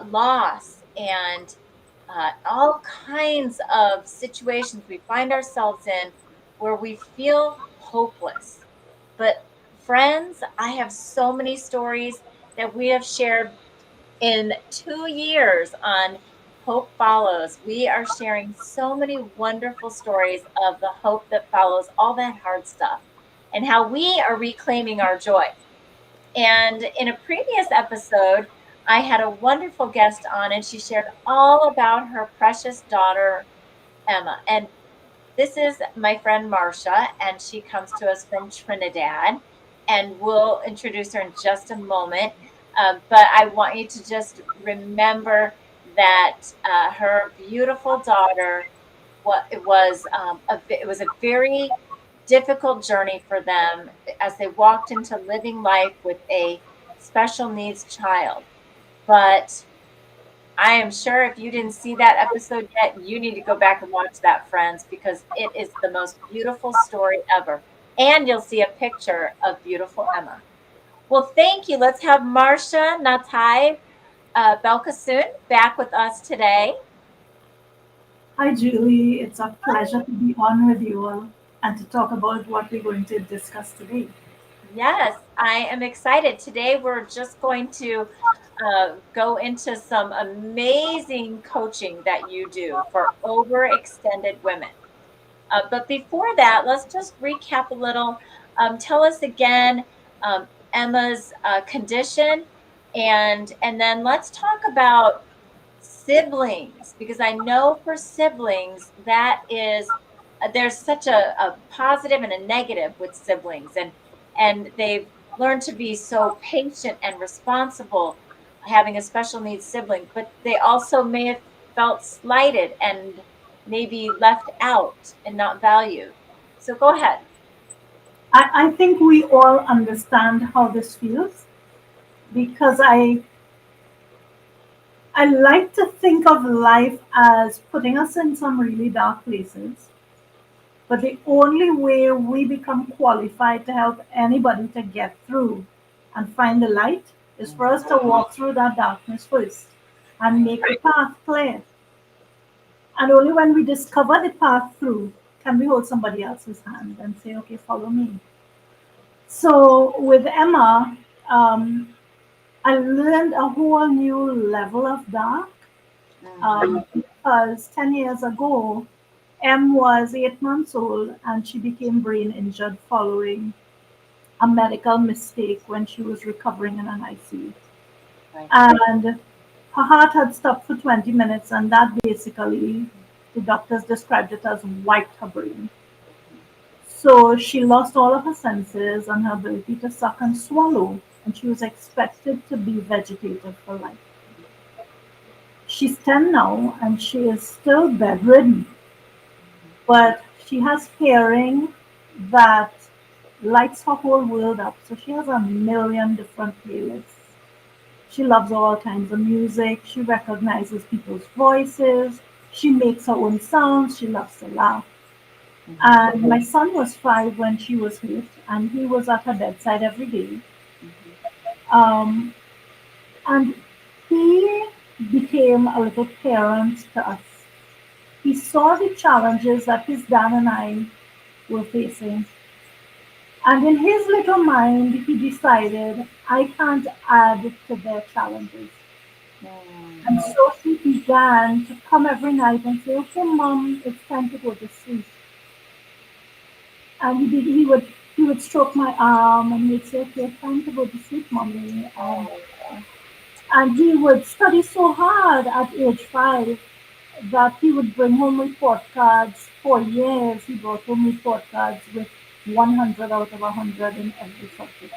loss and all kinds of situations we find ourselves in where we feel hopeless. But, friends, I have so many stories that we have shared in 2 years on Hope Follows. We are sharing so many wonderful stories of the hope that follows all that hard stuff and how we are reclaiming our joy. And in a previous episode, I had a wonderful guest on, and she shared all about her precious daughter, Emma. And this is my friend Marcia, and she comes to us from Trinidad. And we'll introduce her in just a moment. But I want you to just remember that her beautiful daughter, it was a very difficult journey for them as they walked into living life with a special needs child. But I am sure if you didn't see that episode yet, you need to go back and watch that, friends, because it is the most beautiful story ever. And you'll see a picture of beautiful Emma. Well, thank you. Let's have Marcia Nathai-Balkissoon back with us today. Hi, Julie. It's a pleasure to be on with you all and to talk about what we're going to discuss today. Yes, I am excited. Today, we're just going to go into some amazing coaching that you do for overextended women. But before that, let's just recap a little. Tell us again Emma's condition, and then let's talk about siblings, because I know for siblings that is there's such a positive and a negative with siblings, and they've learned to be so patient and responsible having a special needs sibling, but they also may have felt slighted and maybe left out and not valued. So go ahead. I think we all understand how this feels because I like to think of life as putting us in some really dark places. But the only way we become qualified to help anybody to get through and find the light is for us to walk through that darkness first and make the path clear. And only when we discover the path through can we hold somebody else's hand and say, okay, follow me. So with Emma, um, I learned a whole new level of dark because 10 years ago, Em was 8 months old and she became brain injured following a medical mistake when she was recovering in an ICU. Right. And her heart had stopped for 20 minutes, and that basically, the doctors described it as wiped her brain. So she lost all of her senses and her ability to suck and swallow, and she was expected to be vegetative for life. She's 10 now, and she is still bedridden, but she has hearing that lights her whole world up. So she has a million different playlists. She loves all kinds of music. She recognizes people's voices. She makes her own sounds. She loves to laugh. Mhm. And my son was 5 when she was hit, and he was at her bedside every day. Mhm. Um, and he became a little parent to us. He saw the challenges that his dad and I were facing. And in his little mind, he decided, I can't add to their challenges. Mm. And so he began to come every night and say, okay, mom, it's time to go to sleep. And he would stroke my arm and he'd say, okay, time to go to sleep, mommy. And he would study so hard at age 5 that he would bring home report cards. For years, he brought home report cards with 100 out of 100 in every subject.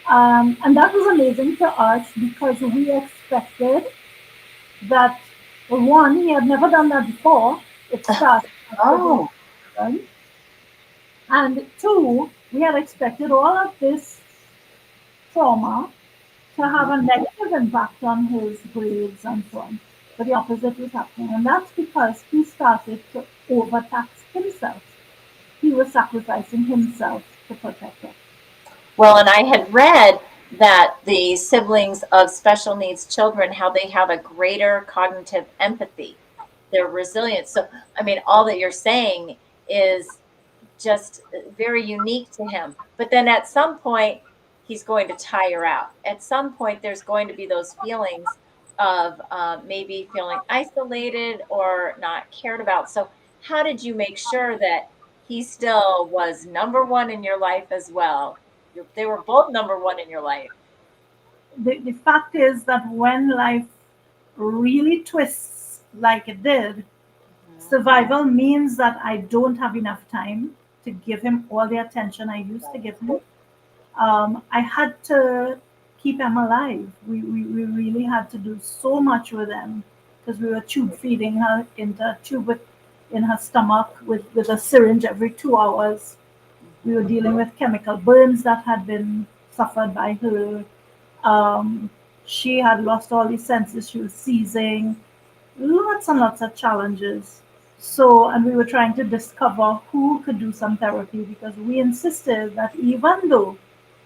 And that was amazing to us because we expected that, well, one, he had never done that before. It started after the Oh, accident. And two, we had expected all of this trauma to have mhm. a negative impact on his grades and so on. But the opposite was happening. And that's because he started to overtax himself. He was sacrificing himself to protect us. Well, and I had read that the siblings of special needs children, how they have a greater cognitive empathy, they're resilient. So, I mean, all that you're saying is just very unique to him. But then at some point, he's going to tire out. At some point, there's going to be those feelings of maybe feeling isolated or not cared about. So, how did you make sure that he still was number one in your life as well? They were both number one in your life. The fact is that when life really twists like it did, Mhm. survival means that I don't have enough time to give him all the attention I used to Right. give him. I had to keep him alive. We really had to do so much with him because we were tube feeding her into a tube in her stomach with a syringe every 2 hours. We were Mhm. dealing with chemical burns that had been suffered by her. Um, she had lost all the senses. She was seizing. Lots and lots of challenges. So, and we were trying to discover who could do some therapy because we insisted that even though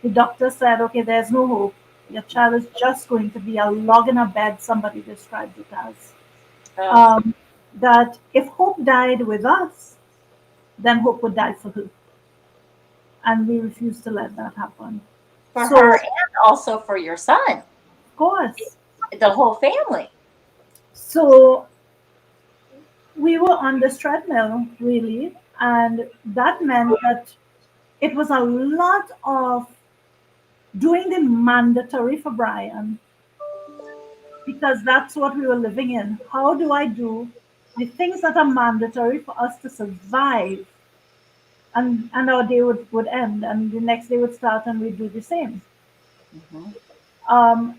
the doctor said, okay, there's no hope, your child is just going to be a log in a bed, somebody described it as, Oh, um, that if hope died with us, then hope would die for her. And we refused to let that happen. for her So, and also for your son, of course, the whole family. so we were on this treadmill, really. And that meant that it was a lot of doing the mandatory for Brian because that's what we were living in. How do I do the things that are mandatory for us to survive? And our day would end, and the next day would start, and we'd do the same. Mhm. Um,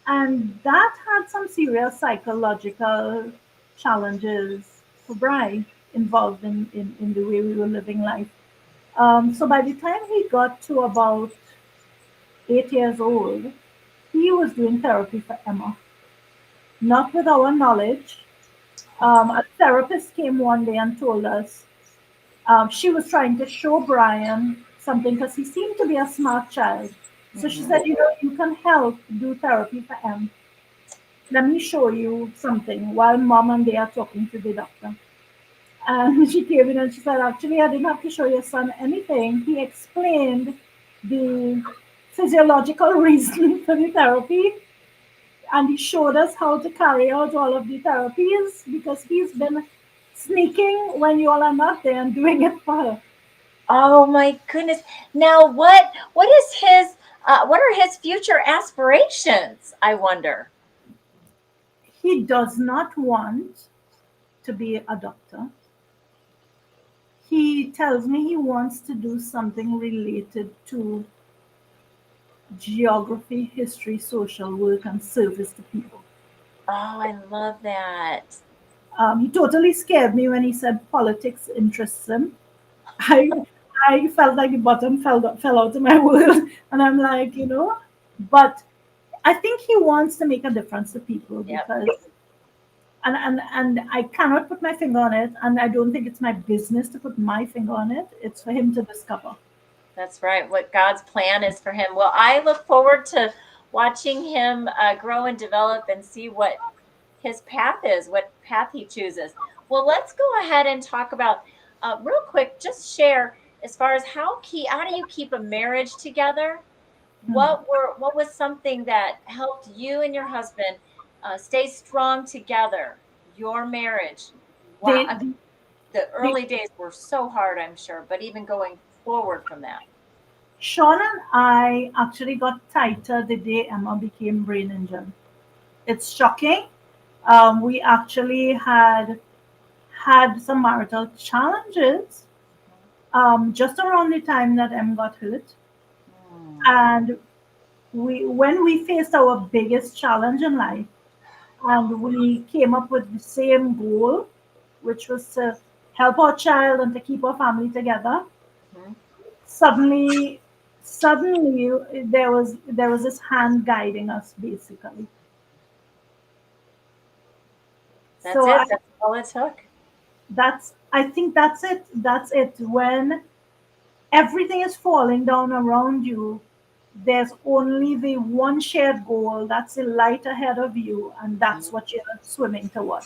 and that had some serious psychological challenges for Brian involved in the way we were living life. So by the time he got to about 8 years old, he was doing therapy for Emma, not with our knowledge. A therapist came one day and told us she was trying to show Brian something because he seemed to be a smart child. So she Mhm. said, you can help do therapy for Em. Let me show you something while mom and they are talking to the doctor. And she came in and she said, actually, I didn't have to show your son anything. He explained the physiological reason for the therapy and he showed us how to carry out all of the therapies because he's been sneaking when you all are not there and doing it for her. Oh my goodness. Now what is his what are his future aspirations, I wonder? He does not want to be a doctor. He tells me he wants to do something related to geography, history, social work, and service to people. Oh, I love that. He totally scared me when he said politics interests him. I I felt like the bottom fell out of my world, and I'm like, but I think he wants to make a difference to people Yep. because, and I cannot put my finger on it, and I don't think it's my business to put my finger on it. It's for him to discover. That's right. What God's plan is for him. Well, I look forward to watching him grow and develop and see what his path is, what path he chooses. Well, let's go ahead and talk about real quick. Just share as far as how do you keep a marriage together? Hmm. What was something that helped you and your husband stay strong together? Your marriage. Wow, They, I mean, the they, early days were so hard, I'm sure, but even going forward from that. Sean and I actually got tighter the day Emma became brain injured. It's shocking. We actually had some marital challenges just around the time that Em got hurt. Mm. And when we faced our biggest challenge in life, and we came up with the same goal, which was to help our child and to keep our family together. Mhm. Suddenly, suddenly there was this hand guiding us, basically. That's So it. That's all it took. I think that's it. That's it. When everything is falling down around you, there's only the one shared goal, that's the light ahead of you, and that's what you're swimming toward.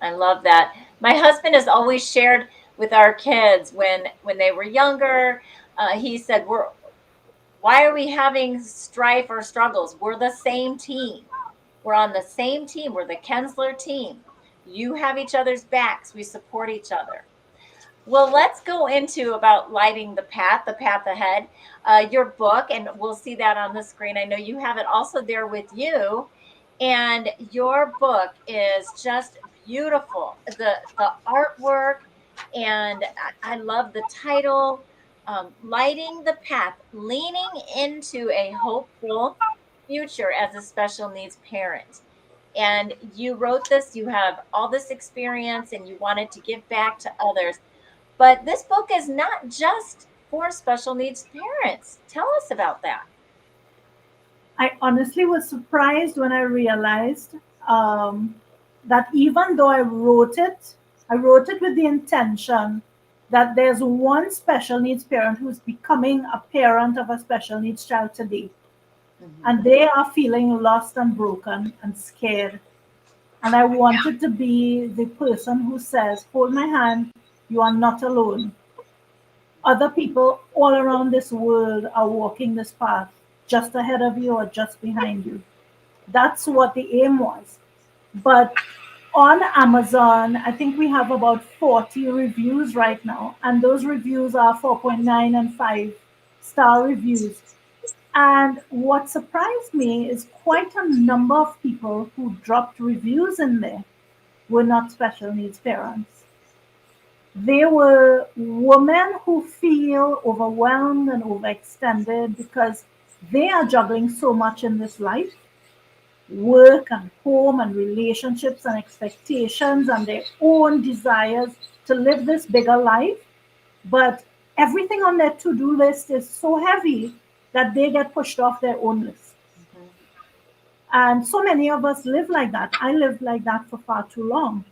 I love that. My husband has always shared with our kids when they were younger. He said, "We're why are we having strife or struggles? We're the same team. We're on the same team. We're the Kenzler team. You have each other's backs. We support each other." Well, let's go into about lighting the path ahead. Your book, and we'll see that on the screen. I know you have it also there with you, and your book is just beautiful. The artwork, and I love the title, "Lighting the Path: Leaning into a Hopeful Future as a Special Needs Parent." And you wrote this. You have all this experience, and you wanted to give back to others, but this book is not just for special needs parents. Tell us about that. I honestly was surprised when I realized um, that even though I wrote it with the intention that there's one special needs parent who's becoming a parent of a special needs child today, Mm-hmm. and they are feeling lost and broken and scared. And I wanted to be the person who says, hold my hand, you are not alone. Other people all around this world are walking this path just ahead of you or just behind you. That's what the aim was. But on Amazon, I think we have about 40 reviews right now, and those reviews are 4.9 and 5-star reviews. And what surprised me is quite a number of people who dropped reviews in there were not special needs parents. They were women who feel overwhelmed and overextended because they are juggling so much in this life, work and home and relationships and expectations and their own desires to live this bigger life. But everything on their to do list is so heavy that they get pushed off their own list. Mm-hmm. And so many of us live like that. I lived like that for far too long.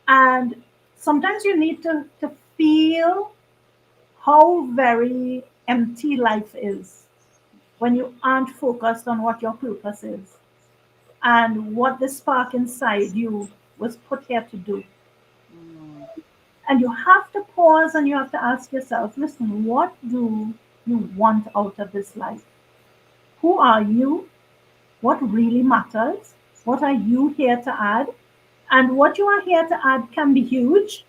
And sometimes you need to feel how very empty life is when you aren't focused on what your purpose is and what the spark inside you was put here to do. Mm. And you have to pause and you have to ask yourself, listen, what do you want out of this life? Who are you? What really matters? What are you here to add? And what you are here to add can be huge,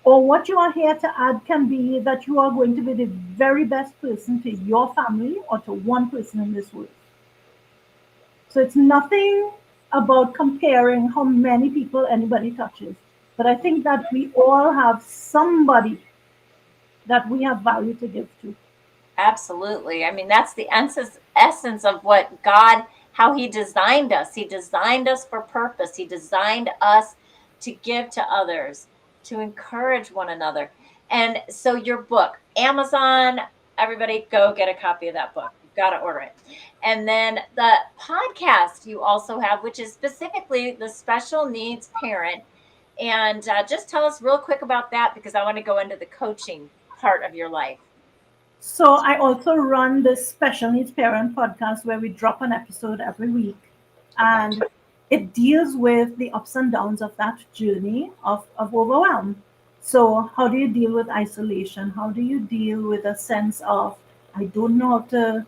or what you are here to add can be that you are going to be the very best person to your family or to one person in this world. So it's nothing about comparing how many people anybody touches. But I think that we all have somebody that we have value to give to. Absolutely. I mean, that's the essence of what God, how He designed us. He designed us for purpose. He designed us to give to others, to encourage one another. And so, your book, Amazon, everybody go get a copy of that book. You've got to order it. And then the podcast you also have, which is specifically the special needs parent. And just tell us real quick about that because I want to go into the coaching part of your life. So I also run this special needs parent podcast where we drop an episode every week. Okay. And it deals with the ups and downs of that journey of overwhelm. So how do you deal with isolation? How do you deal with a sense of I don't know how to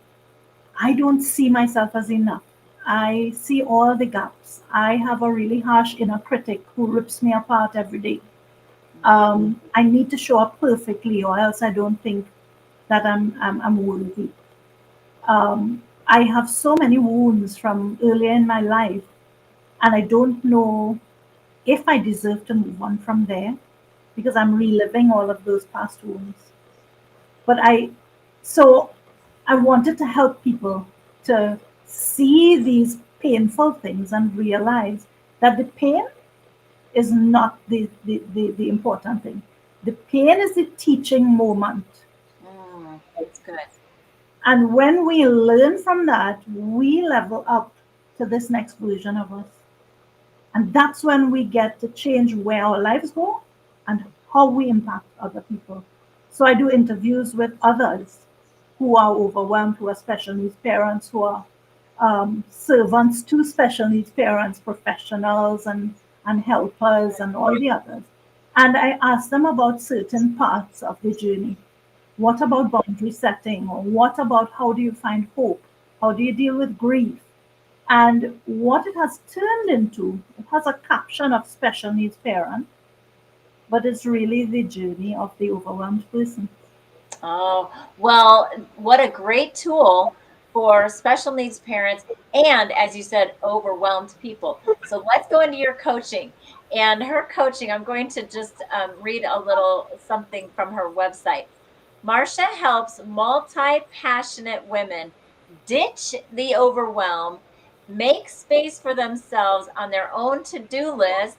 I don't see myself as enough. I see all the gaps. I have a really harsh inner critic who rips me apart every day. I need to show up perfectly, or else I don't think that I'm worthy. I have so many wounds from earlier in my life, and I don't know if I deserve to move on from there because I'm reliving all of those past wounds. But so I wanted to help people to see these painful things and realize that the pain is not the important thing. The pain is the teaching moment. That's good. And when we learn from that, we level up to this next version of us. And that's when we get to change where our lives go and how we impact other people. So I do interviews with others who are overwhelmed, who are special needs parents, who are servants to special needs parents, professionals, and helpers, and all the others. And I ask them about certain parts of the journey. What about boundary setting? Or what about how do you find hope? How do you deal with grief? And what it has turned into, it has a caption of special needs parent, but it's really the journey of the overwhelmed person. Oh, well, what a great tool for special needs parents and, as you said, overwhelmed people. So let's go into your coaching. And her coaching, I'm going to just read a little something from her website. Marcia helps multi passionate women ditch the overwhelm, make space for themselves on their own to do lists,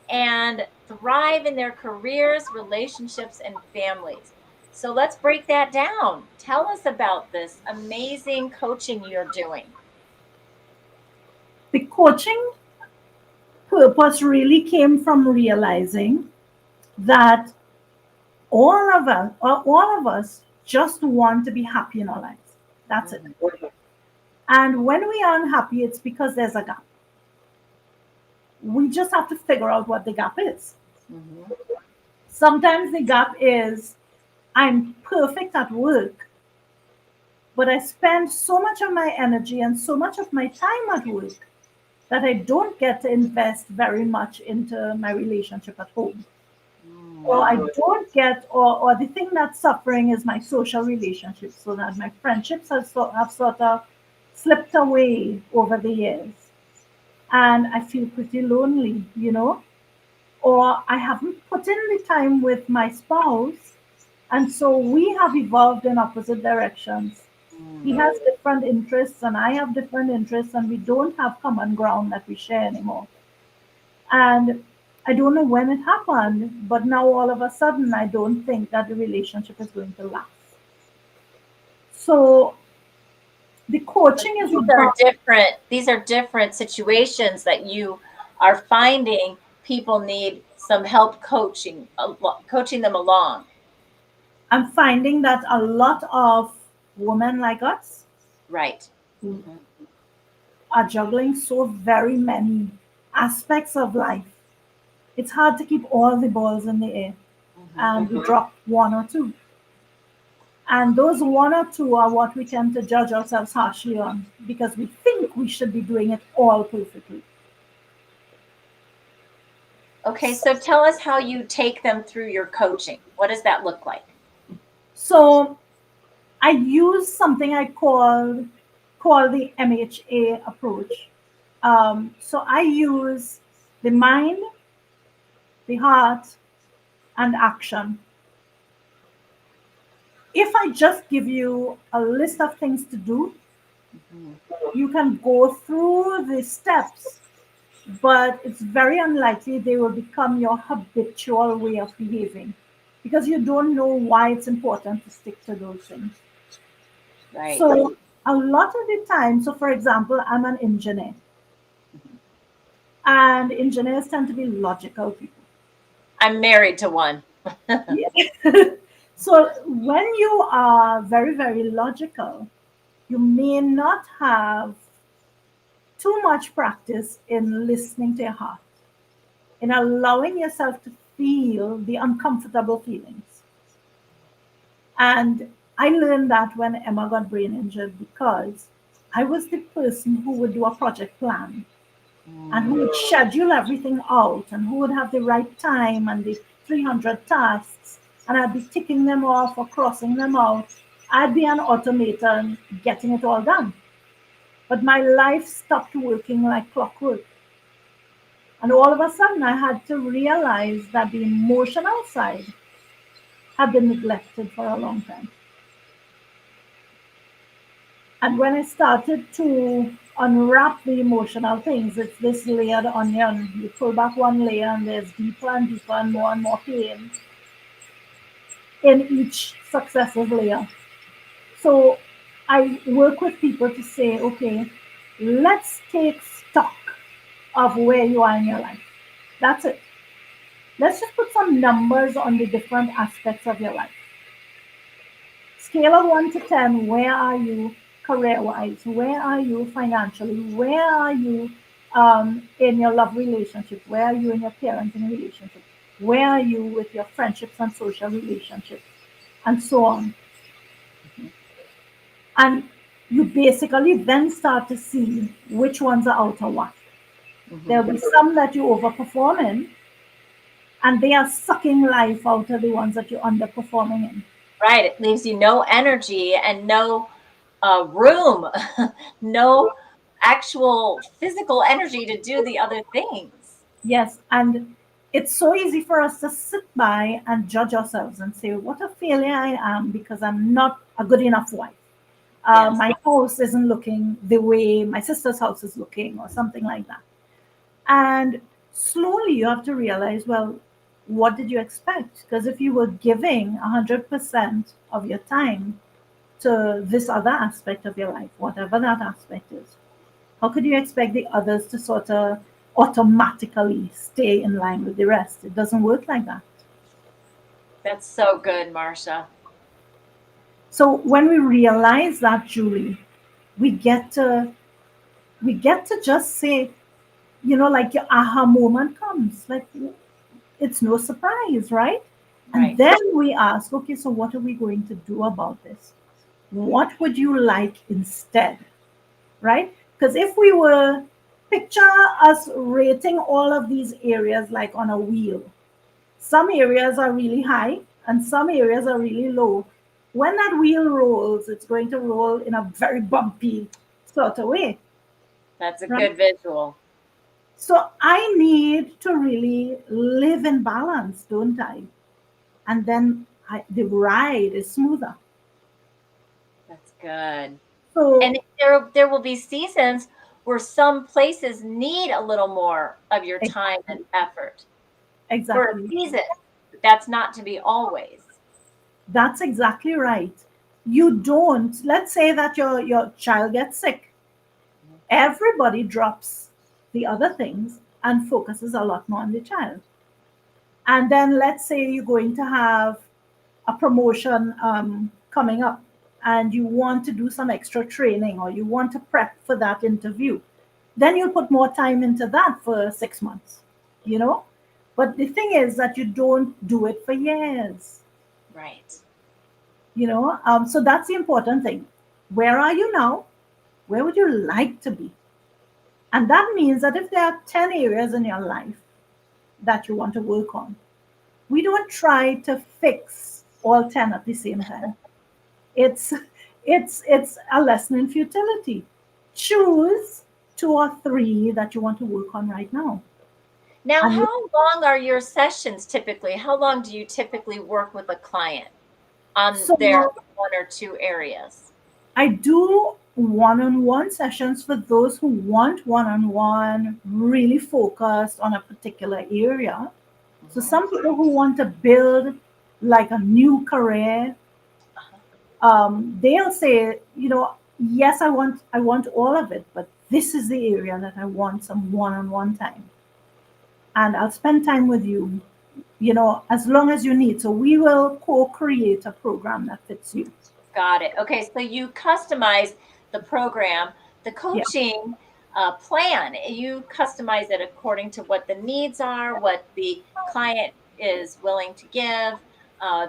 and thrive in their careers, relationships, and families. So let's break that down. Tell us about this amazing coaching you're doing. The coaching purpose really came from realizing that all of us just want to be happy in our lives. That's it. Mhm. And when we are unhappy, it's because there's a gap. We just have to figure out what the gap is. Mhm. Sometimes the gap is I'm perfect at work, but I spend so much of my energy and so much of my time at work that I don't get to invest very much into my relationship at home. Or I Mm. don't get, or the thing that's suffering is my social relationships, so that my friendships have sort of slipped away over the years. And I feel pretty lonely. Or I haven't put in the time with my spouse. And so we have evolved in opposite directions. He Mm. has different interests, and I have different interests, and we don't have common ground that we share anymore. And I don't know when it happened, but now all of a sudden, I don't think that the relationship is going to last. So the So coaching is about, these are different situations that you are finding people need some help coaching them along. I'm finding that a lot of women like us Right. who Mhm. are juggling so very many aspects of life. It's hard to keep all the balls in the air, Mhm. and we drop one or two. And those one or two are what we tend to judge ourselves harshly on because we think we should be doing it all perfectly. Okay, so tell us how you take them through your coaching. What does that look like? So I use something I call the MHA approach. So I use the mind, the heart, and action. If I just give you a list of things to do, Mhm. you can go through the steps, but it's very unlikely they will become your habitual way of behaving because you don't know why it's important to stick to those things. Right. So, a lot of the time, so for example, I'm an engineer, Mhm. and engineers tend to be logical people. I'm married to one. Yeah. So, when you are very, very logical, you may not have too much practice in listening to your heart, in allowing yourself to feel the uncomfortable feelings. And I learned that when Emma got brain injured because I was the person who would do a project plan and who Mm. would schedule everything out and who would have the right time and the 300 tasks. And I'd be ticking them off or crossing them out. I'd be an automaton getting it all done. But my life stopped working like clockwork. And all of a sudden, I had to realize that the emotional side had been neglected for a long time. And when I started to unwrap the emotional things, it's this layered onion. You pull back one layer, and there's deeper and deeper and more pain in each successive layer. So I work with people to say, okay, let's take stock of where you are in your life. That's it. Let's just put some numbers on the different aspects of your life. Scale of 1 to 10, where are you career wise? Where are you financially? Where are you in your love relationship? Where are you in your parenting relationship? Where are you with your friendships and social relationships? And so on. Mhm. And you basically then start to see which ones are out of whack. Mhm. There'll be some that you overperform in, and they are sucking life out of the ones that you're underperforming in. Right. It leaves you no energy and no room, no actual physical energy to do the other things. Yes, and it's so easy for us to sit by and judge ourselves and say, what a failure I am because I'm not a good enough wife. Yes. My house isn't looking the way my sister's house is looking, or something like that. And slowly you have to realize, well, what did you expect? Because if you were giving 100% of your time to this other aspect of your life, whatever that aspect is, how could you expect the others to sort of automatically stay in line with the rest? It doesn't work like that. That's so good, Marcia. So when we realize that, Julie, we get to we get to just say, like your aha moment comes. Like it's no surprise, right? And Right. then we ask, okay, so what are we going to do about this? What would you like instead? Right? Because if we were picture us rating all of these areas like on a wheel, some areas are really high and some areas are really low. When that wheel rolls, it's going to roll in a very bumpy sort of way, That's a right? good visual. So I need to really live in balance, don't I? And then the ride is smoother. That's good. And So there will be seasons where some places need a little more of your time and exactly, effort for a exactly, season. That's not to be always. that's exactly right. You don't. Let's say that your child gets sick. Everybody drops the other things and focuses a lot more on the child. And then let's say you're going to have a promotion coming up and you want to do some extra training or you want to prep for that interview, then you'll put more time into that for 6 months, you know? But the thing is that you don't do it for years, Right. So that's the important thing. Where are you now? Where would you like to be? And that means that if there are 10 areas in your life that you want to work on, we don't try to fix all 10 at the same time. It's it's a lesson in futility. Choose two or three that you want to work on right now. Now, And how long are your sessions typically? How long do you typically work with a client on their so one or two areas? I do one-on-one sessions for those who want one-on-one, really focused on a particular area. So Mhm. some people who want to build like a new career, Uh-huh. they'll say, yes, I want all of it, but this is the area that I want some one-on-one time, and I'll spend time with you, as long as you need. So we will co-create a program that fits you. Got it. Okay, so you customize the program, the Yeah, coaching plan. You customize it according to what the needs are, what the client is willing to give,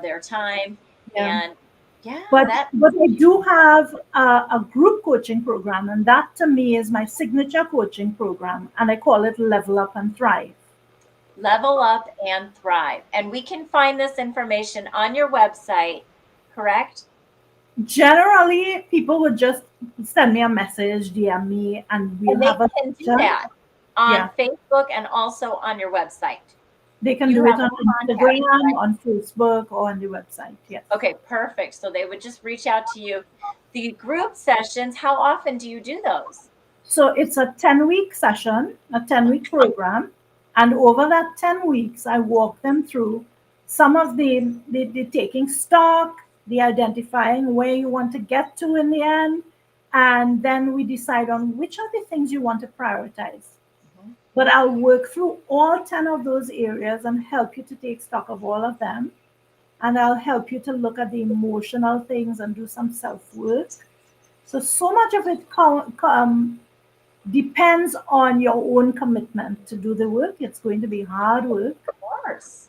their time, yeah. and yeah, But that but I do have a group coaching program, and that to me is my signature coaching program, and I call it Level Up and Thrive. level up and thrive. And we can find this information on your website, correct? Generally, people would just send me a message, DM me, and we'll And they have a can do session. that on Yeah, Facebook and also on your website. they can You do it have on a contact, Instagram, right? on Facebook, or on the website. Yes. Okay, perfect. So they would just reach out to you. The group sessions, how often do you do those? So it's a 10-week session, a 10-week program. And over that 10 weeks, I walk them through some of the taking stock, the identifying where you want to get to in the end. And then we decide on which are the things you want to prioritize. Mhm. But I'll work through all 10 of those areas and help you to take stock of all of them. and I'll help you to look at the emotional things and do some self work. So much of it depends on your own commitment to do the work. It's going to be hard work, Of course.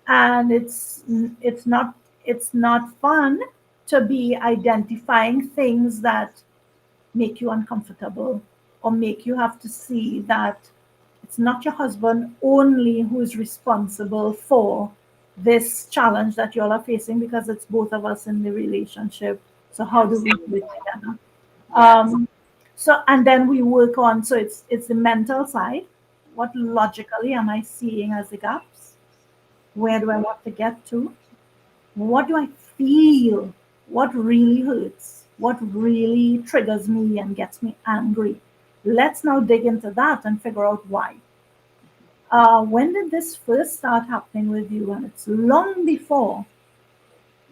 and it's not fun to be identifying things that make you uncomfortable or make you have to see that it's not your husband only who is responsible for this challenge that you all are facing, because it's both of us in the relationship. So how do we do it Absolutely. together? Yes. um, and then we work on, so it's the mental side. What logically am I seeing as the gaps? Where do I want to get to? What do I feel? What really hurts? What really triggers me and gets me angry? Let's now dig into that and figure out why. When did this first start happening with you? And it's long before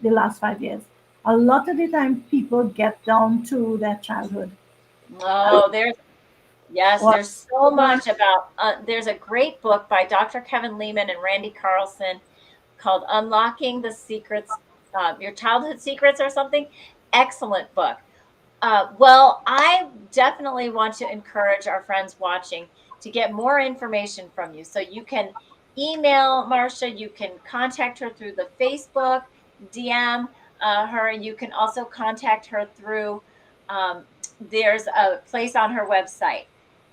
the last 5 years. A lot of the time, people get down to their childhood. Oh, yes, Or, there's so much about, there's a great book by Dr. Kevin Leman and Randy Carlson called Unlocking the Secrets, Your Childhood Secrets or something. Excellent book. Well, I definitely want to encourage our friends watching to get more information from you. So you can email Marcia, you can contact her through the Facebook, DM her, and you can also contact her through, there's a place on her website.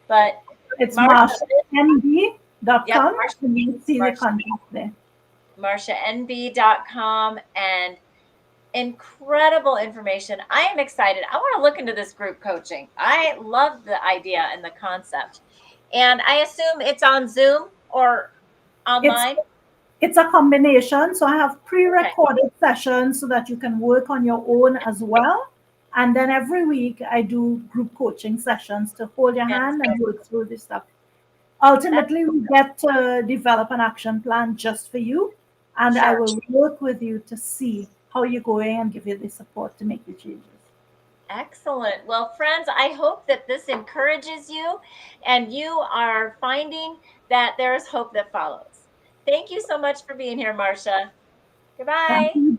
But it's Marcia, yep, marcianb.com, and you see the Marcia, contact there. MarciaNB.com, and incredible information. I am excited. I want to look into this group coaching. I love the idea and the concept. And I assume it's on Zoom or It's online. it's a combination. So I have Okay, pre-recorded sessions so that you can work on your own as well. And then every week I do group coaching sessions to hold your hand and fantastic. work through this stuff. That's Ultimately, we get to develop an action plan just for you, and I sure. will work with you to see how you're going and give you the support to make the changes. Excellent. Well, friends, I hope that this encourages you and you are finding that there is hope that follows. Thank you so much for being here, Marcia. Thank Goodbye. you.